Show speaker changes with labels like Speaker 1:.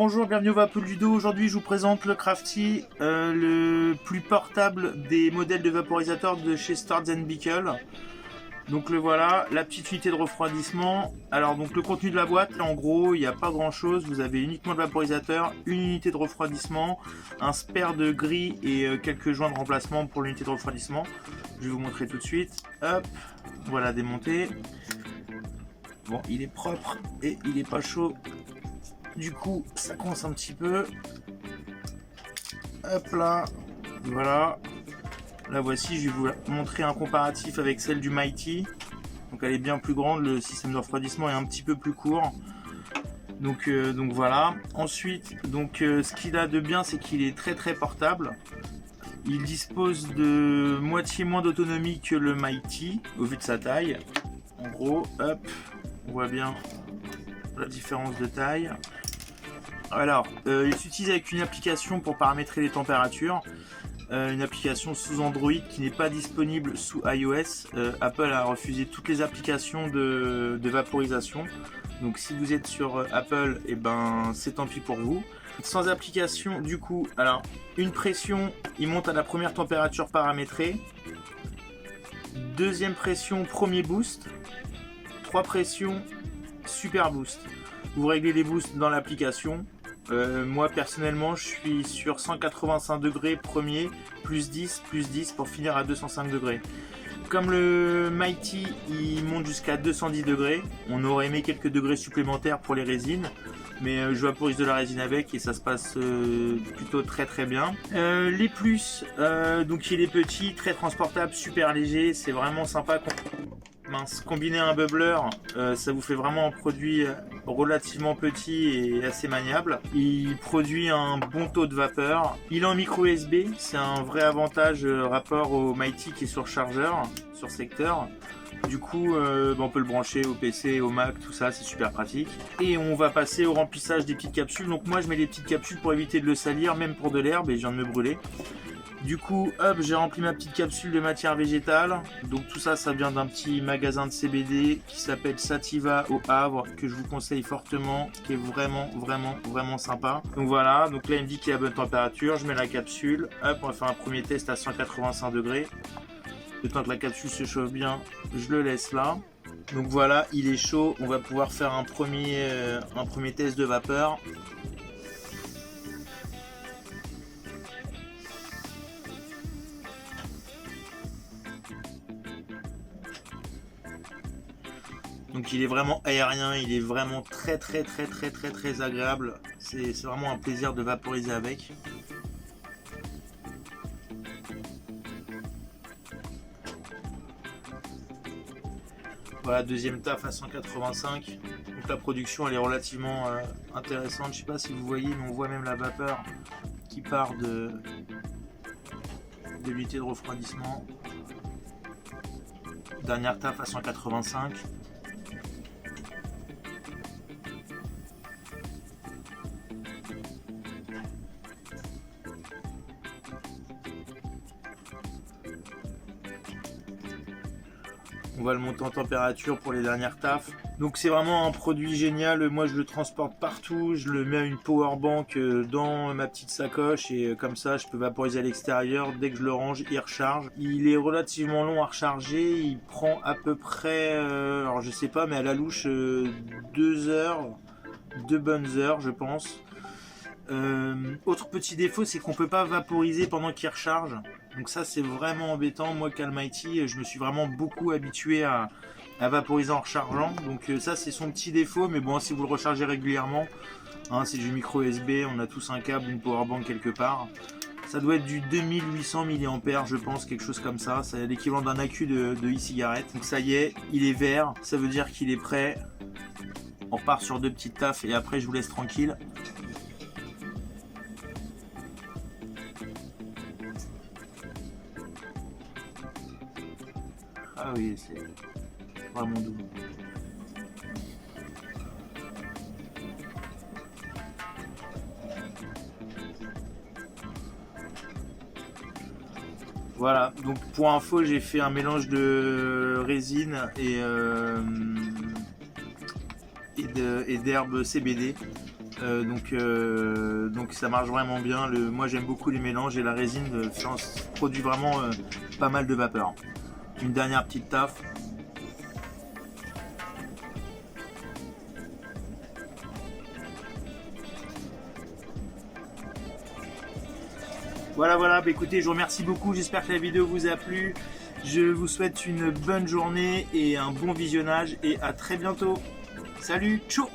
Speaker 1: bonjour, bienvenue au Vapoludo. Aujourd'hui je vous présente le Crafty, le plus portable des modèles de vaporisateurs de chez Storz & Bickel. Donc le voilà, la petite unité de refroidissement. Alors donc le contenu de la boîte, en gros il n'y a pas grand chose, vous avez uniquement le vaporisateur, une unité de refroidissement, un spare de gris et quelques joints de remplacement pour l'unité de refroidissement. Je vais vous montrer tout de suite. Hop, voilà démonté. Bon, il est propre et il est pas chaud. Du coup, ça coince un petit peu. Hop là, voilà. La voici, je vais vous montrer un comparatif avec celle du Mighty. Donc elle est bien plus grande, le système de refroidissement est un petit peu plus court. Donc voilà. Ensuite, ce qu'il a de bien, c'est qu'il est très portable. Il dispose de moitié moins d'autonomie que le Mighty, au vu de sa taille. En gros, hop, on voit bien la différence de taille. Alors, il s'utilise avec une application pour paramétrer les températures, une application sous Android qui n'est pas disponible sous iOS. Apple a refusé toutes les applications de vaporisation. Donc si vous êtes sur Apple, et ben c'est tant pis pour vous. Sans application, du coup, alors une pression, il monte à la première température paramétrée. Deuxième pression, premier boost. 3 pressions, super boost. Vous réglez les boosts dans l'application. Moi personnellement je suis sur 185 degrés premier, plus 10 pour finir à 205 degrés. Comme le Mighty il monte jusqu'à 210 degrés, on aurait aimé quelques degrés supplémentaires pour les résines, mais je vaporise de la résine avec et ça se passe plutôt très bien. Les plus, donc il est petit, très transportable, super léger, c'est vraiment sympa. Combiner un bubbler, ça vous fait vraiment un produit relativement petit et assez maniable. Il produit un bon taux de vapeur. Il est en micro USB, c'est un vrai avantage rapport au Mighty qui est sur chargeur, sur secteur. Du coup, on peut le brancher au PC, au Mac, tout ça, c'est super pratique. Et on va passer au remplissage des petites capsules. Donc moi, je mets des petites capsules pour éviter de le salir, même pour de l'herbe, et je viens de me brûler. Du coup, hop, j'ai rempli ma petite capsule de matière végétale. Donc tout ça, ça vient d'un petit magasin de CBD qui s'appelle Sativa au Havre, que je vous conseille fortement, qui est vraiment sympa. Donc voilà, donc là il me dit qu'il est à bonne température, je mets la capsule, hop, on va faire un premier test à 185 degrés. Le temps que la capsule se chauffe bien, je le laisse là. Donc voilà, il est chaud, on va pouvoir faire un premier test de vapeur. Donc il est vraiment aérien, il est vraiment très agréable. C'est vraiment un plaisir de vaporiser avec. Voilà, deuxième taf à 185. Donc la production elle est relativement intéressante. Je sais pas si vous voyez, mais on voit même la vapeur qui part de l'unité de refroidissement. Dernière taf à 185. On va le monter en température pour les dernières tafs. Donc c'est vraiment un produit génial. Moi je le transporte partout. Je le mets à une power bank dans ma petite sacoche et comme ça je peux vaporiser à l'extérieur. Dès que je le range, il recharge. Il est relativement long à recharger. Il prend à peu près, alors je sais pas, mais à la louche 2 heures, 2 bonnes heures je pense. Autre petit défaut, c'est qu'on peut pas vaporiser pendant qu'il recharge. Donc ça c'est vraiment embêtant. Moi qu'Almighty, je me suis vraiment beaucoup habitué à vaporiser en rechargeant. Donc ça c'est son petit défaut, mais bon si vous le rechargez régulièrement, hein, c'est du micro USB, on a tous un câble, une powerbank quelque part. Ça doit être du 2800 mAh je pense, quelque chose comme ça. C'est l'équivalent d'un accu de e-cigarette. Donc ça y est, il est vert, ça veut dire qu'il est prêt. On repart sur 2 petites tafs et après je vous laisse tranquille. Ah oui, c'est vraiment doux. Voilà, donc pour info, j'ai fait un mélange de résine et d'herbes CBD. Donc ça marche vraiment bien. Moi j'aime beaucoup les mélanges et la résine produit vraiment pas mal de vapeur. Une dernière petite taffe. Voilà, bah écoutez, je vous remercie beaucoup, j'espère que la vidéo vous a plu. Je vous souhaite une bonne journée et un bon visionnage et à très bientôt. Salut, ciao.